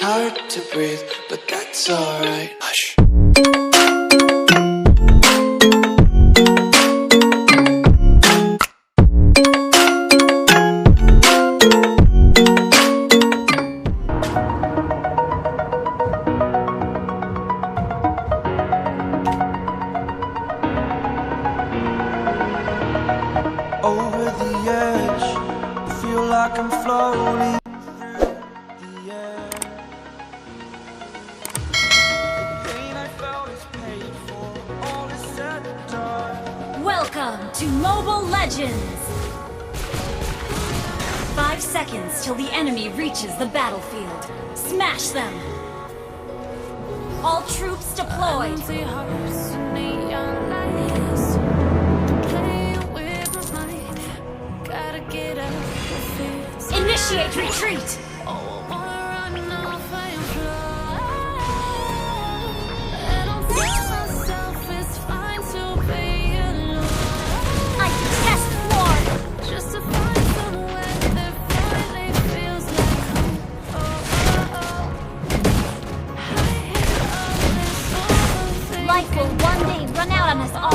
hard to breathe, but that's alright. Hush. Over the edge, I feel like I'm floating through the air. The pain I felt is paid for, all is said and done. Welcome to Mobile Legends! 5 seconds till the enemy reaches the battlefield. Smash them! All troops deployed! Initiate retreat! I detest war! Life will one day run out on us all.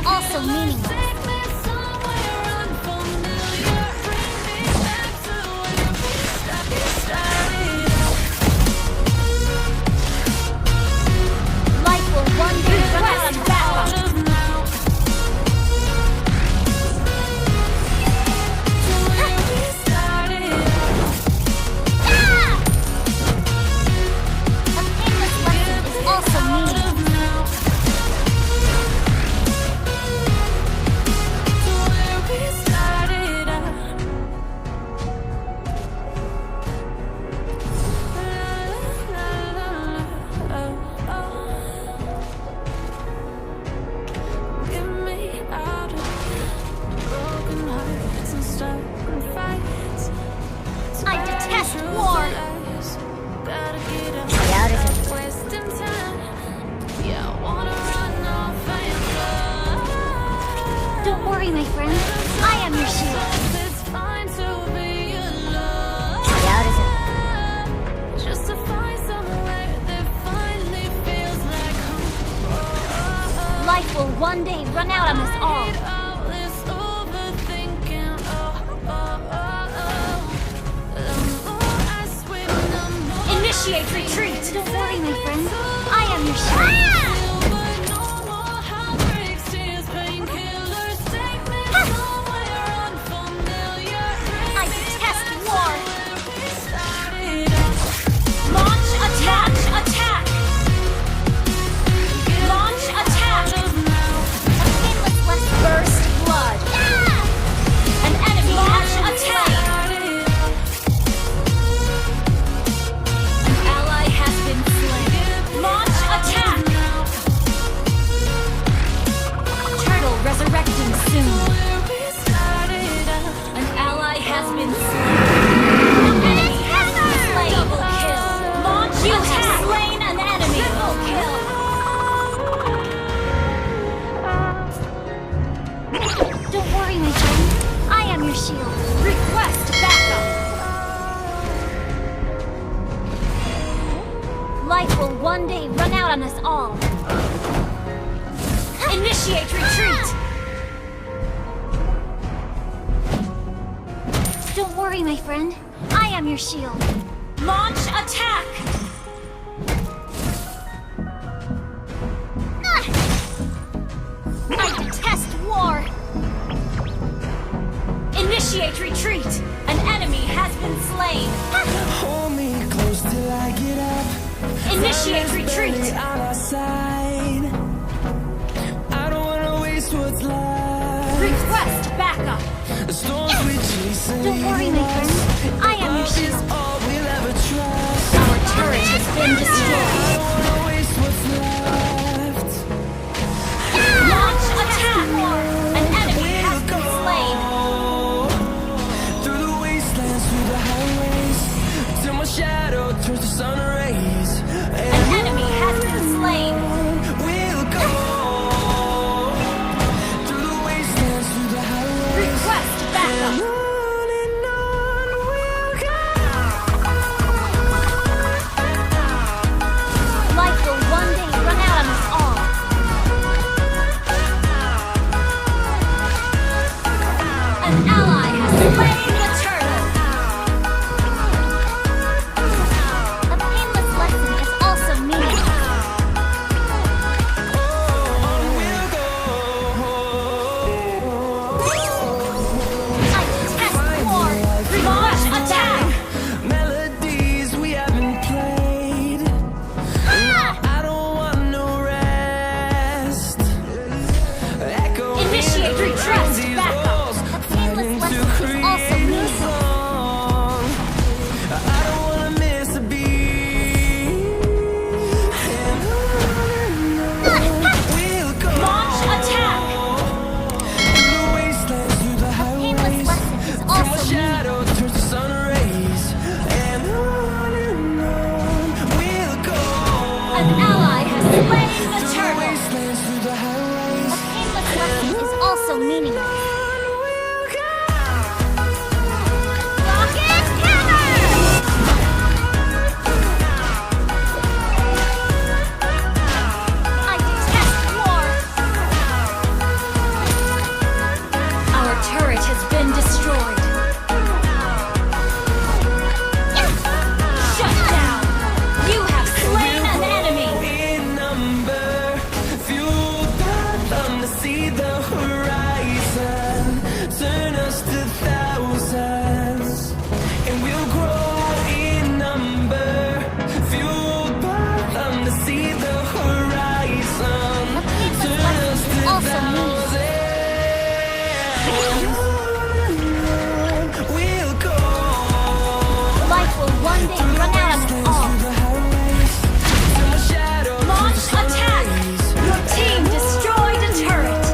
Also meaningless. Life will one day run out on backup. A painless lesson is also meaningless. I detest war! Don't worry, my friend. I am your shield. Life will one day run out on us all. Initiate retreat! Don't worry, my friend. I am your shield. I detest war! Launch attack! Attack! Launch attack! A painless lesson. Burst blood! An enemy has attacked! Resurrecting soon. An ally has been slain. An enemy has been slain. Double kill. Launch you attack. Have slain an enemy. Triple kill. Don't worry, my friend. I am your shield. Request backup. Life will one day run out on us all. Initiate retreat! Don't worry, my friend. I am your shield. Launch attack! I detest war! Initiate retreat! An enemy has been slain! Hold me close till I get up. Initiate retreat! What's left? Request backup! The storms we chase. Don't worry, my friend. I am your shield. All we'll ever trust. Our turret has been destroyed. I don't wanna waste what's left. Launch attack! An enemy has been slain. Through the wastelands, through the highways, till my shadow turns to sun rays. An enemy has been slain. We'll go. has slain the turtle. Wastelands through the highways. A painless lesson is also meaningless. Rocket hammer! I detest war. Our turret has been destroyed. Shut down. You have slain an enemy. In number, fueled by them to see the horizon. Turn us to thousands, and we'll grow in number. Fueled by them to see the horizon. Turn us to Also thousands. We'll go. Life will one day run out of us all. Launch attack. Your team destroyed a turret.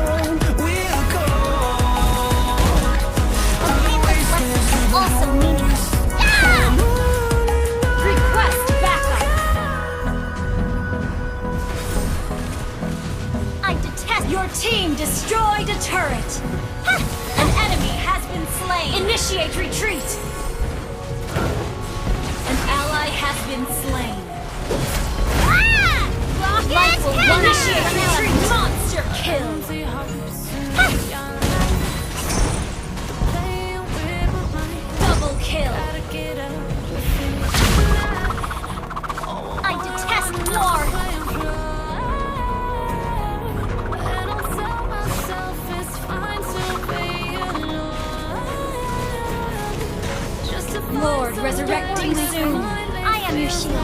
A painless lesson is also meaningless. Yeah! Request backup. I detest Your team destroyed a turret. An enemy has been slain. Initiate retreat. An ally has been slain. rocket Life will hammer! initiate retreat. Monster kill. Double kill. I detest war. Lord resurrecting soon. I am your shield.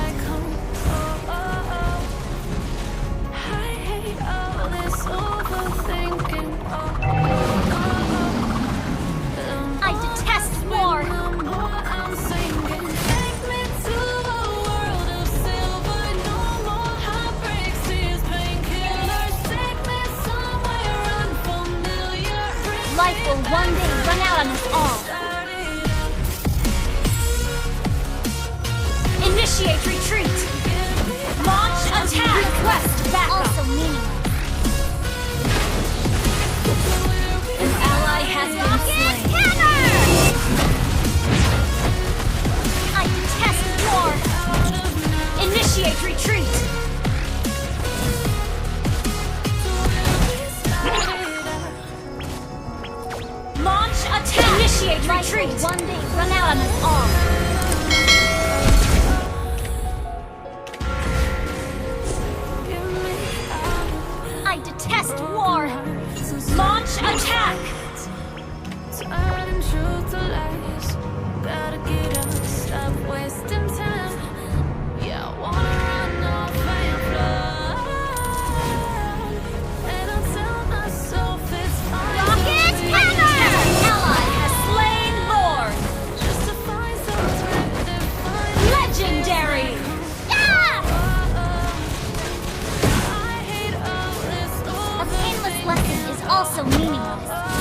I detest war. Life will one day run out on us all. Initiate retreat. Launch attack. Request backup. Also meaningless. An ally has been slain. I detest war. Initiate retreat. Launch attack. Initiate Life will retreat. one day run out on us all. I detest war. Launch attack. Turning truth to lies. Gotta get up, stop wasting time. Yeah, I wanna run off and fly. And I tell myself it's fine. Rocket hammer! Ally has slain Lord. Just to find some time to find Legendary. Yeah! I hate all this A painless lesson is also meaningless.